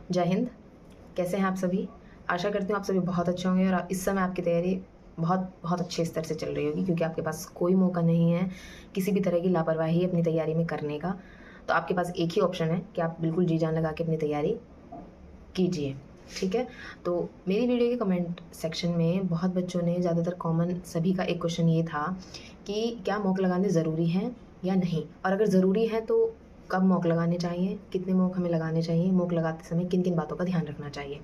जय हिंद। कैसे हैं आप सभी? आशा करती हूँ आप सभी बहुत अच्छे होंगे और इस समय आपकी तैयारी बहुत बहुत अच्छे स्तर से चल रही होगी, क्योंकि आपके पास कोई मौका नहीं है किसी भी तरह की लापरवाही अपनी तैयारी में करने का। तो आपके पास एक ही ऑप्शन है कि आप बिल्कुल जी जान लगा के अपनी तैयारी कीजिए। ठीक है, तो मेरी वीडियो के कमेंट सेक्शन में बहुत बच्चों ने, ज़्यादातर कॉमन सभी का एक क्वेश्चन ये था कि क्या मॉक लगाने ज़रूरी हैं या नहीं, और अगर ज़रूरी है तो कब मॉक लगाने चाहिए, कितने मॉक हमें लगाने चाहिए, मॉक लगाते समय किन किन बातों का ध्यान रखना चाहिए।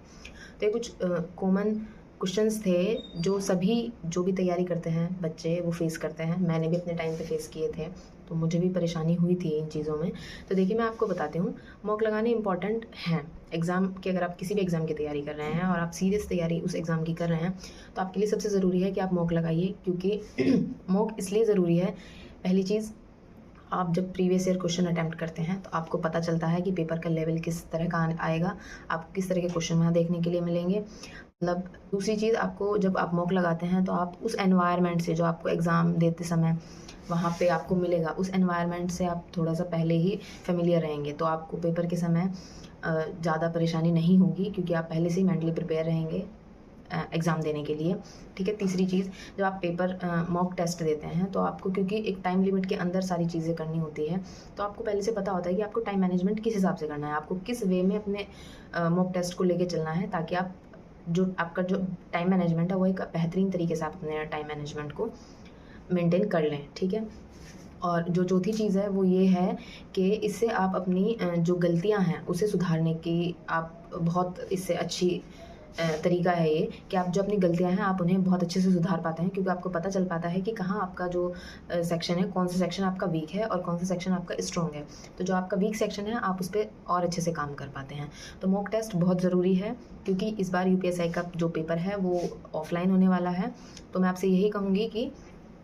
तो ये कुछ कॉमन क्वेश्चंस थे जो भी तैयारी करते हैं बच्चे वो फेस करते हैं। मैंने भी अपने टाइम पे फेस किए थे, तो मुझे भी परेशानी हुई थी इन चीज़ों में। तो देखिए, मैं आपको बताती हूँ, मॉक लगाने इंपॉर्टेंट हैं एग्ज़ाम की। अगर आप किसी भी एग्ज़ाम की तैयारी कर रहे हैं और आप सीरियस तैयारी उस एग्ज़ाम की कर रहे हैं, तो आपके लिए सबसे ज़रूरी है कि आप मॉक लगाइए। क्योंकि मॉक इसलिए ज़रूरी है, पहली चीज़, आप जब प्रीवियस ईयर क्वेश्चन अटैम्प्ट करते हैं तो आपको पता चलता है कि पेपर का लेवल किस तरह का आएगा, आपको किस तरह के क्वेश्चन वहाँ देखने के लिए मिलेंगे। मतलब दूसरी चीज़, आपको जब आप मॉक लगाते हैं तो आप उस एनवायरनमेंट से, जो आपको एग्ज़ाम देते समय वहाँ पे आपको मिलेगा, उस एनवायरनमेंट से आप थोड़ा सा पहले ही फेमिलियर रहेंगे, तो आपको पेपर के समय ज़्यादा परेशानी नहीं होगी, क्योंकि आप पहले से ही मेंटली प्रिपेयर रहेंगे एग्ज़ाम देने के लिए। ठीक है, तीसरी चीज़, जब आप पेपर मॉक टेस्ट देते हैं तो आपको, क्योंकि एक टाइम लिमिट के अंदर सारी चीज़ें करनी होती है, तो आपको पहले से पता होता है कि आपको टाइम मैनेजमेंट किस हिसाब से करना है, आपको किस वे में अपने मॉक टेस्ट को लेके चलना है, ताकि आपका जो टाइम मैनेजमेंट है वो एक बेहतरीन तरीके से आप अपने टाइम मैनेजमेंट को मेंटेन कर लें। ठीक है, और जो चौथी चीज़ है वो ये है कि इससे आप अपनी जो गलतियां हैं उसे सुधारने की, आप बहुत इससे अच्छी तरीका है ये कि आप जो अपनी गलतियां हैं आप उन्हें बहुत अच्छे से सुधार पाते हैं, क्योंकि आपको पता चल पाता है कि कहाँ आपका जो सेक्शन है, कौन सा सेक्शन आपका वीक है और कौन सा सेक्शन आपका स्ट्रॉन्ग है। तो जो आपका वीक सेक्शन है आप उस पर और अच्छे से काम कर पाते हैं। तो मॉक टेस्ट बहुत ज़रूरी है, क्योंकि इस बार यूपीएससी का जो पेपर है वो ऑफलाइन होने वाला है। तो मैं आपसे यही कहूँगी कि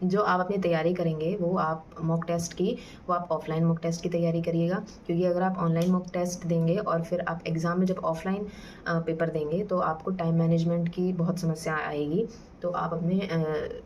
जो आप अपनी तैयारी करेंगे वो आप मॉक टेस्ट की, वो आप ऑफलाइन मॉक टेस्ट की तैयारी करिएगा। क्योंकि अगर आप ऑनलाइन मॉक टेस्ट देंगे और फिर आप एग्ज़ाम में जब ऑफलाइन पेपर देंगे तो आपको टाइम मैनेजमेंट की बहुत समस्या आएगी। तो आप अपने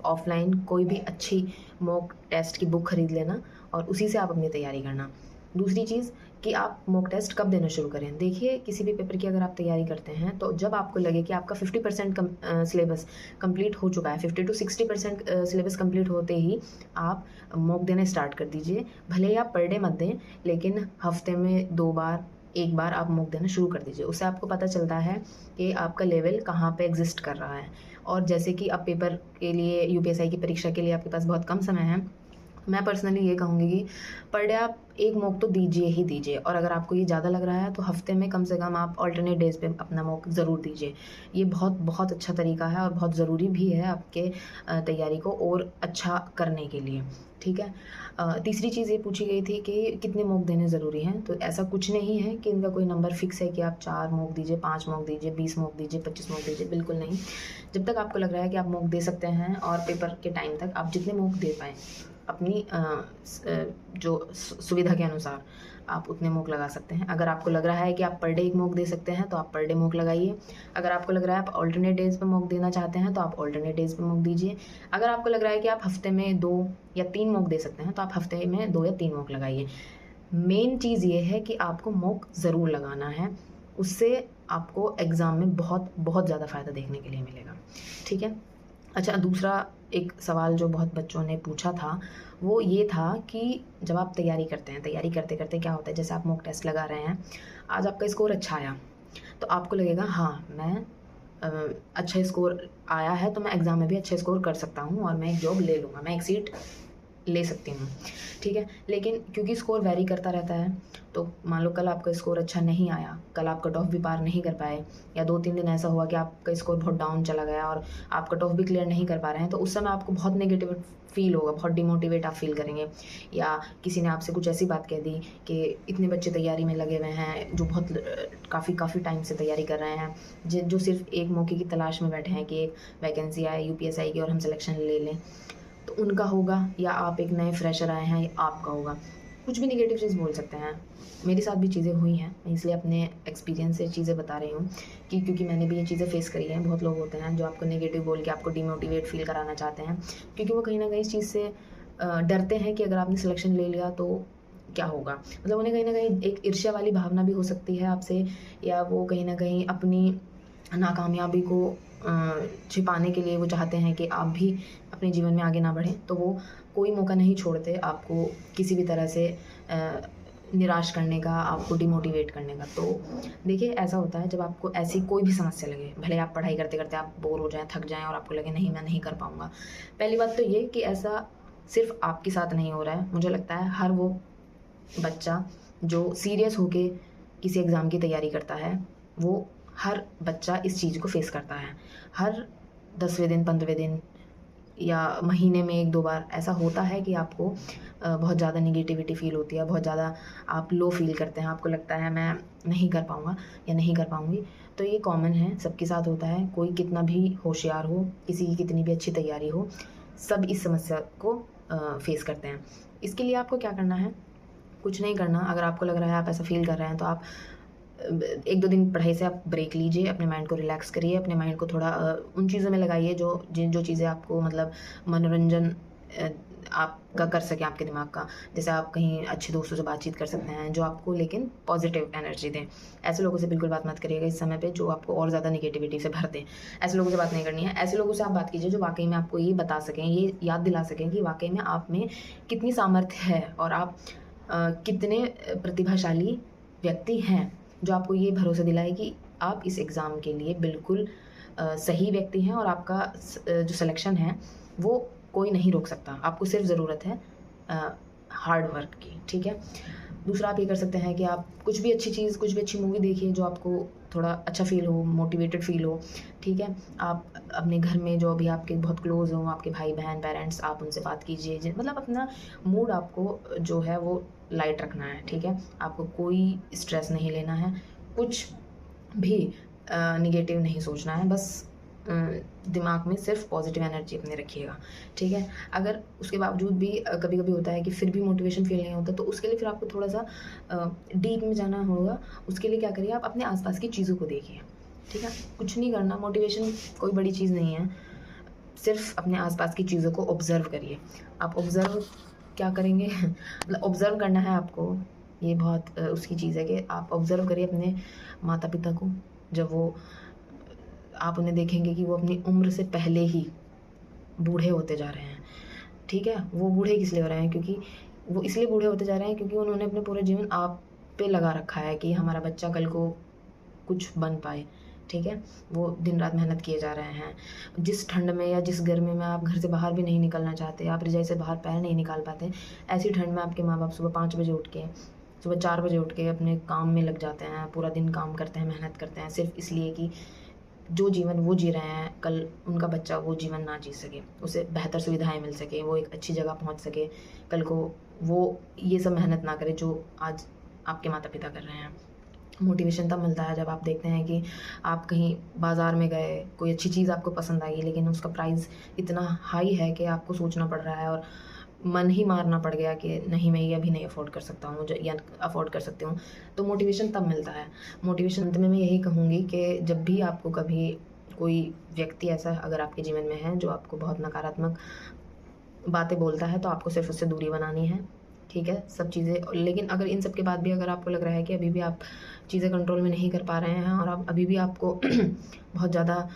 ऑफलाइन कोई भी अच्छी मॉक टेस्ट की बुक खरीद लेना और उसी से आप अपनी तैयारी करना। दूसरी चीज़ कि आप मॉक टेस्ट कब देना शुरू करें। देखिए, किसी भी पेपर की अगर आप तैयारी करते हैं तो जब आपको लगे कि आपका 50% सिलेबस कंप्लीट हो चुका है, 50 to 60% सिलेबस कंप्लीट होते ही आप मॉक देना स्टार्ट कर दीजिए। भले ही आप पर डे मत दें, लेकिन हफ्ते में 2 बार, 1 बार आप मॉक देना शुरू कर दीजिए। उससे आपको पता चलता है कि आपका लेवल कहाँ पे एग्जिस्ट कर रहा है। और जैसे कि अब पेपर के लिए, यूपीएससी की परीक्षा के लिए आपके पास बहुत कम समय है, मैं पर्सनली ये कहूँगी कि पर डे आप एक मॉक तो दीजिए ही दीजिए। और अगर आपको ये ज़्यादा लग रहा है तो हफ्ते में कम से कम आप अल्टरनेट डेज पे अपना मॉक ज़रूर दीजिए। ये बहुत बहुत अच्छा तरीका है और बहुत ज़रूरी भी है आपके तैयारी को और अच्छा करने के लिए। ठीक है, तीसरी चीज़ ये पूछी गई थी कि कितने मॉक देने ज़रूरी हैं। तो ऐसा कुछ नहीं है कि इनका कोई नंबर फिक्स है कि आप 4 मॉक दीजिए, 5 मॉक दीजिए, 20 मॉक दीजिए, 25 मॉक दीजिए, बिल्कुल नहीं। जब तक आपको लग रहा है कि आप मॉक दे सकते हैं और पेपर के टाइम तक आप जितने मॉक दे पाएँ अपनी जो सुविधा के अनुसार आप उतने मॉक लगा सकते हैं। अगर आपको लग रहा है कि आप पर डे एक मॉक दे सकते हैं तो आप पर डे मॉक लगाइए। अगर आपको लग रहा है आप ऑल्टरनेट डेज पे मॉक देना चाहते हैं तो आप ऑल्टरनेट डेज पे मॉक दीजिए। अगर आपको लग रहा है कि आप हफ्ते में 2 या 3 मॉक दे सकते हैं तो आप हफ्ते में 2 या 3 मॉक लगाइए। मेन चीज़ ये है कि आपको मॉक ज़रूर लगाना है, उससे आपको एग्ज़ाम में बहुत बहुत ज़्यादा फ़ायदा देखने के लिए मिलेगा। ठीक है, अच्छा, दूसरा एक सवाल जो बहुत बच्चों ने पूछा था वो ये था कि जब आप तैयारी करते हैं, तैयारी करते करते क्या होता है, जैसे आप मॉक टेस्ट लगा रहे हैं, आज आपका स्कोर अच्छा आया तो आपको लगेगा हाँ, मैं अच्छा स्कोर आया है तो मैं एग्ज़ाम में भी अच्छा स्कोर कर सकता हूँ और मैं एक जॉब ले लूँगा, मैं एक सीट ले सकती हूँ। ठीक है, लेकिन क्योंकि स्कोर वैरी करता रहता है, तो मान लो कल आपका स्कोर अच्छा नहीं आया, कल आप कट ऑफ भी पार नहीं कर पाए, या 2-3 दिन ऐसा हुआ कि आपका स्कोर बहुत डाउन चला गया और आप कट ऑफ भी क्लियर नहीं कर पा रहे हैं, तो उस समय आपको बहुत नेगेटिव फील होगा, बहुत डिमोटिवेट आप फील करेंगे। या किसी ने आपसे कुछ ऐसी बात कह दी कि इतने बच्चे तैयारी में लगे हुए हैं जो बहुत काफ़ी टाइम से तैयारी कर रहे हैं, जो सिर्फ एक मौके की तलाश में बैठे हैं कि एक वैकेंसी आए यूपीएससी की और हम सिलेक्शन ले लें, तो उनका होगा, या आप एक नए फ्रेशर आए हैं, या आपका होगा। कुछ भी नेगेटिव चीज़ बोल सकते हैं। मेरे साथ भी चीज़ें हुई हैं, मैं इसलिए अपने एक्सपीरियंस से चीज़ें बता रही हूँ कि क्योंकि मैंने भी ये चीज़ें फेस करी हैं। बहुत लोग होते हैं जो आपको नेगेटिव बोल के आपको डिमोटिवेट फील कराना चाहते हैं, क्योंकि वो कहीं ना कहीं इस चीज़ से डरते हैं कि अगर आपने सिलेक्शन ले लिया तो क्या होगा। मतलब उन्हें कहीं न कहीं एक ईर्ष्या वाली भावना भी हो सकती है आपसे, या वो कहीं न कहीं अपनी नाकामयाबी को छिपाने के लिए वो चाहते हैं कि आप भी अपने जीवन में आगे ना बढ़ें, तो वो कोई मौका नहीं छोड़ते आपको किसी भी तरह से निराश करने का, आपको डिमोटिवेट करने का। तो देखिए, ऐसा होता है जब आपको ऐसी कोई भी समस्या लगे, भले आप पढ़ाई करते-करते आप बोर हो जाएँ, थक जाएँ और आपको लगे नहीं मैं नहीं कर पाऊँगा। पहली बात तो ये कि ऐसा सिर्फ़ आपके साथ नहीं हो रहा है, मुझे लगता है हर वो बच्चा जो सीरियस होके किसी एग्ज़ाम की तैयारी करता है, वो हर बच्चा इस चीज़ को फ़ेस करता है। हर 10वें दिन, 15वें दिन या महीने में 1-2 बार ऐसा होता है कि आपको बहुत ज़्यादा नेगेटिविटी फ़ील होती है, बहुत ज़्यादा आप लो फ़ील करते हैं, आपको लगता है मैं नहीं कर पाऊँगा या नहीं कर पाऊँगी। तो ये कॉमन है, सबके साथ होता है, कोई कितना भी होशियार हो, किसी की कितनी भी अच्छी तैयारी हो, सब इस समस्या को फ़ेस करते हैं। इसके लिए आपको क्या करना है? कुछ नहीं करना। अगर आपको लग रहा है आप ऐसा फ़ील कर रहे हैं, तो आप 1-2 दिन पढ़ाई से आप ब्रेक लीजिए, अपने माइंड को रिलैक्स करिए, अपने माइंड को थोड़ा उन चीज़ों में लगाइए जो चीज़ें आपको मतलब मनोरंजन आपका कर सकें आपके दिमाग का। जैसे आप कहीं अच्छे दोस्तों से बातचीत कर सकते हैं, जो आपको लेकिन पॉज़िटिव एनर्जी दें। ऐसे लोगों से बिल्कुल बात मत करिएगा इस समय पे जो आपको और ज़्यादा नेगेटिविटी से भर दें। ऐसे लोगों से बात नहीं करनी है। ऐसे लोगों से आप बात कीजिए जो वाक़ई में आपको ये बता सकें, ये याद दिला सकें कि वाक़ई में आप में कितनी सामर्थ्य है और आप कितने प्रतिभाशाली व्यक्ति हैं, जो आपको ये भरोसा दिलाए कि आप इस एग्ज़ाम के लिए बिल्कुल सही व्यक्ति हैं और आपका जो सिलेक्शन है वो कोई नहीं रोक सकता। आपको सिर्फ़ ज़रूरत है हार्ड वर्क की, ठीक है? दूसरा आप ये कर सकते हैं कि आप कुछ भी अच्छी चीज़, कुछ भी अच्छी मूवी देखिए जो आपको थोड़ा अच्छा फ़ील हो, मोटिवेटेड फ़ील हो, ठीक है? आप अपने घर में जो भी आपके बहुत क्लोज़ हों, आपके भाई-बहन, पेरेंट्स, आप उनसे बात कीजिए। मतलब अपना मूड आपको जो है वो लाइट रखना है, ठीक है? आपको कोई स्ट्रेस नहीं लेना है, कुछ भी नेगेटिव नहीं सोचना है, बस दिमाग में सिर्फ पॉजिटिव एनर्जी अपने रखिएगा, ठीक है? अगर उसके बावजूद भी कभी-कभी होता है कि फिर भी मोटिवेशन फ़ील नहीं होता, तो उसके लिए फिर आपको थोड़ा-सा डीप में जाना होगा। उसके लिए क्या करिए, आप अपने आस-पास की चीज़ों को देखिए, ठीक है? कुछ नहीं करना, मोटिवेशन कोई बड़ी चीज़ नहीं है, सिर्फ अपने आस-पास की चीज़ों को ऑब्ज़र्व करिए। आप ऑब्ज़र्व क्या करेंगे मतलब ऑब्ज़र्व करना है आपको, ये बहुत उसकी चीज़ है कि आप ऑब्ज़र्व करिए अपने माता-पिता को, जब वो आप उन्हें देखेंगे कि वो अपनी उम्र से पहले ही बूढ़े होते जा रहे हैं, ठीक है? वो बूढ़े किस लिए हो रहे हैं? क्योंकि वो इसलिए बूढ़े होते जा रहे हैं क्योंकि उन्होंने अपने पूरा जीवन आप पे लगा रखा है कि हमारा बच्चा कल को कुछ बन पाए, ठीक है? वो दिन-रात मेहनत किए जा रहे हैं। जिस ठंड में या जिस गर्मी में आप घर से बाहर भी नहीं निकलना चाहते, आप रज़ाई से बाहर पैर नहीं निकाल पाते, ऐसी ठंड में आपके माँ-बाप सुबह 5 बजे उठ के, सुबह 4 बजे उठ के अपने काम में लग जाते हैं, पूरा दिन काम करते हैं, मेहनत करते हैं, सिर्फ़ इसलिए कि जो जीवन वो जी रहे हैं, कल उनका बच्चा वो जीवन ना जी सके, उसे बेहतर सुविधाएँ मिल सकें, वो एक अच्छी जगह पहुँच सके, कल को वो ये सब मेहनत ना करे जो आज आपके माता-पिता कर रहे हैं। मोटिवेशन तब मिलता है जब आप देखते हैं कि आप कहीं बाज़ार में गए, कोई अच्छी चीज़ आपको पसंद आई, लेकिन उसका प्राइस इतना हाई है कि आपको सोचना पड़ रहा है और मन ही मारना पड़ गया कि नहीं, मैं ये अभी नहीं अफ़ोर्ड कर सकता हूँ, या अफ़ोर्ड कर सकती हूँ। तो मोटिवेशन तब मिलता है। मोटिवेशन अंत में मैं यही कहूँगी कि जब भी आपको कभी कोई व्यक्ति ऐसा अगर आपके जीवन में है जो आपको बहुत नकारात्मक बातें बोलता है, तो आपको सिर्फ़ उससे दूरी बनानी है, ठीक है? सब चीज़ें, लेकिन अगर इन सब के बाद भी अगर आपको लग रहा है कि अभी भी आप चीज़ें कंट्रोल में नहीं कर पा रहे हैं और आप अभी भी आपको बहुत ज़्यादा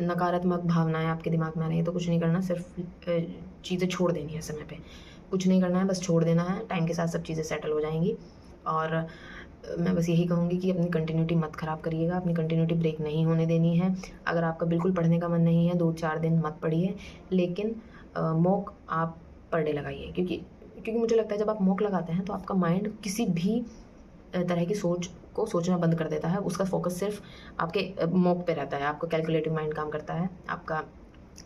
नकारात्मक भावनाएँ आपके दिमाग में आ रही हैं, तो कुछ नहीं करना, सिर्फ़ चीज़ें छोड़ देनी है समय पे। कुछ नहीं करना है, बस छोड़ देना है, टाइम के साथ सब चीज़ें सेटल हो जाएँगी। और मैं बस यही कहूँगी कि अपनी कंटिन्यूटी मत ख़राब करिएगा, अपनी कंटिन्यूटी ब्रेक नहीं होने देनी है। अगर आपका बिल्कुल पढ़ने का मन नहीं है, 2-4 दिन मत पढ़िए, लेकिन मॉक आप पर डे लगाइए, क्योंकि मुझे लगता है जब आप मॉक लगाते हैं तो आपका माइंड किसी भी तरह की सोच को सोचना बंद कर देता है। उसका फ़ोकस सिर्फ़ आपके मॉक पे रहता है, आपका कैलकुलेटिव माइंड काम करता है, आपका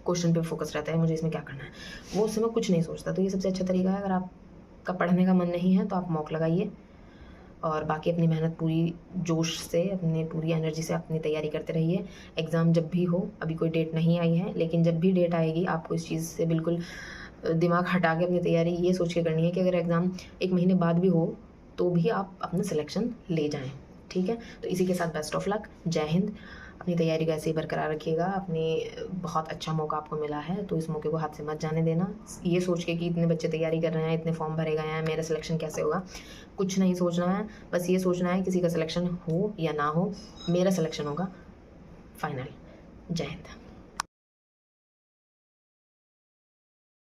क्वेश्चन पे फ़ोकस रहता है, मुझे इसमें क्या करना है। वो उस समय कुछ नहीं सोचता। तो ये सबसे अच्छा तरीका है, अगर आपका पढ़ने का मन नहीं है तो आप मॉक लगाइए और बाकी अपनी मेहनत पूरी जोश से, अपनी पूरी एनर्जी से अपनी तैयारी करते रहिए। एग्ज़ाम जब भी हो, अभी कोई डेट नहीं आई है, लेकिन जब भी डेट आएगी आपको इस चीज़ से बिल्कुल दिमाग हटा के अपनी तैयारी ये सोच के करनी है कि अगर एग्ज़ाम 1 महीने बाद भी हो, तो भी आप अपना सिलेक्शन ले जाएँ, ठीक है? तो इसी के साथ बेस्ट ऑफ लक, जय हिंद। अपनी तैयारी को ऐसे ही बरकरार रखिएगा। अपनी बहुत अच्छा मौका आपको मिला है, तो इस मौके को हाथ से मत जाने देना। ये सोच के कि इतने बच्चे तैयारी कर रहे हैं, इतने फॉर्म भरे गए हैं, मेरा सिलेक्शन कैसे होगा, कुछ नहीं सोचना है। बस ये सोचना है किसी का सिलेक्शन हो या ना हो, मेरा सिलेक्शन होगा फाइनल। जय हिंद।